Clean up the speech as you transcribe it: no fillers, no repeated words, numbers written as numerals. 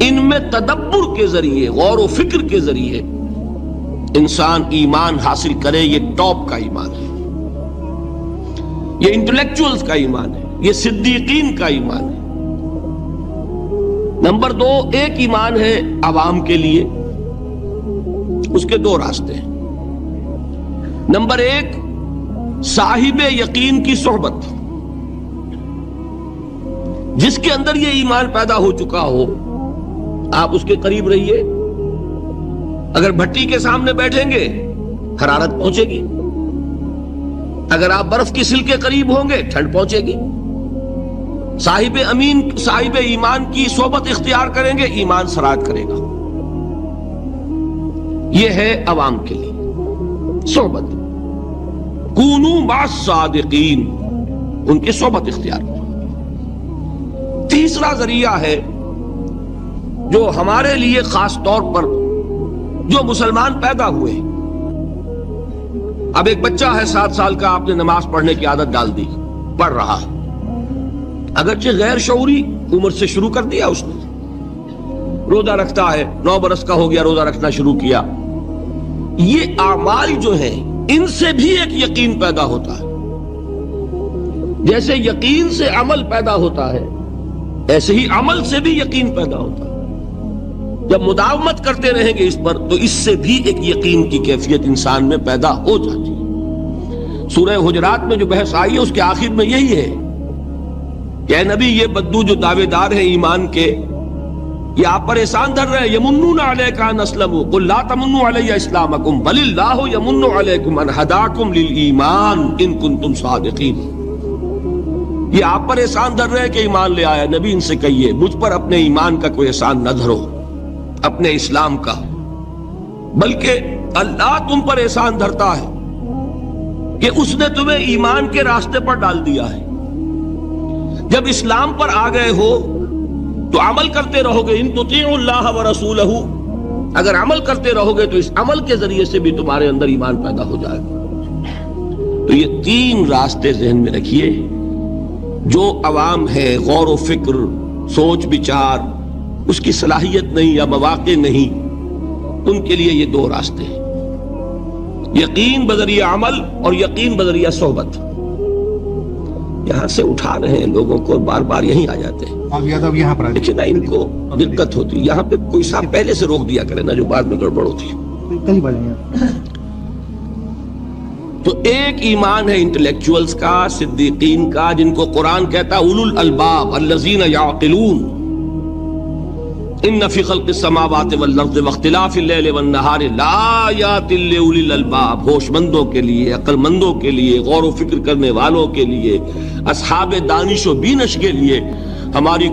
ان میں تدبر کے ذریعے، غور و فکر کے ذریعے انسان ایمان حاصل کرے، یہ ٹاپ کا ایمان ہے، یہ انٹلیکچوئلز کا ایمان ہے، یہ صدیقین کا ایمان ہے۔ نمبر 2، ایک ایمان ہے عوام کے لیے، اس کے 2 راستے ہیں۔ نمبر 1، صاحب یقین کی صحبت، جس کے اندر یہ ایمان پیدا ہو چکا ہو، آپ اس کے قریب رہیے، اگر بھٹی کے سامنے بیٹھیں گے حرارت پہنچے گی، اگر آپ برف کی سل کے قریب ہوں گے ٹھنڈ پہنچے گی۔ صاحب ایمان کی صحبت اختیار کریں گے، ایمان سرات کرے گا۔ یہ ہے عوام کے لیے صحبت، کونوا مع الصادقین، ان کی صحبت اختیار کرو۔ تیسرا ذریعہ ہے جو ہمارے لیے خاص طور پر جو مسلمان پیدا ہوئے، اب ایک بچہ ہے 7 سال کا، آپ نے نماز پڑھنے کی عادت ڈال دی، پڑھ رہا، اگرچہ غیر شعوری عمر سے شروع کر دیا اس نے، روزہ رکھتا ہے، 9 برس کا ہو گیا روزہ رکھنا شروع کیا۔ یہ اعمال جو ہیں ان سے بھی ایک یقین پیدا ہوتا ہے، جیسے یقین سے عمل پیدا ہوتا ہے ایسے ہی عمل سے بھی یقین پیدا ہوتا ہے۔ جب مداومت کرتے رہیں گے اس پر تو اس سے بھی ایک یقین کی کیفیت انسان میں پیدا ہو جاتی ہے۔ سورہ حجرات میں جو بحث آئی ہے اس کے آخر میں یہی ہے کہ اے نبی، یہ بدو جو دعوے دار ہیں ایمان کے، یہ آپ پر احسان دھر رہے ہیں، یمنون علیک ان اسلموا قل لا تمنوا علی اسلامکم بل اللہ یمن علیکم ان ہداکم للایمان ان کنتم صادقین۔ یہ آپ پر احسان دھر رہے ہیں کہ ایمان لے آیا، نبی ان سے کہیے مجھ پر اپنے ایمان کا کوئی احسان نہ دھرو، اپنے اسلام کا، بلکہ اللہ تم پر احسان دھرتا ہے کہ اس نے تمہیں ایمان کے راستے پر ڈال دیا ہے۔ جب اسلام پر آ گئے ہو تو عمل کرتے رہو گے، ان تطیعوا اللہ ورسولہ، اگر عمل کرتے رہو گے تو اس عمل کے ذریعے سے بھی تمہارے اندر ایمان پیدا ہو جائے گا۔ تو یہ 3 راستے ذہن میں رکھیے، جو عوام ہے، غور و فکر، سوچ بچار، اس کی صلاحیت نہیں یا مواقع نہیں، ان کے لیے یہ 2 راستے ہیں، یقین بذریعہ عمل اور یقین بذریعہ صحبت۔ یہاں سے اٹھا رہے ہیں لوگوں کو، بار بار یہیں آ جاتے ہیں، لیکن نا ان کو دقت ہوتی ہے، یہاں پہ کوئی صاحب پہلے سے روک دیا کرے نا، جو بعد میں گڑبڑ ہوتی ہے۔ تو ایک ایمان ہے انٹلیکچوئلز کا، صدیقین کا، جن کو قرآن کہتا ہے اولو الالباب الذین یعقلون، ان فی خلق السماوات والارض واختلاف اللیل والنہار لآیات لأولی الالباب، ہوش مندوں کے لیے، عقل مندوں کے لیے، غور و فکر کرنے والوں کے لیے، اصحاب دانش و بینش کے لیے ہماری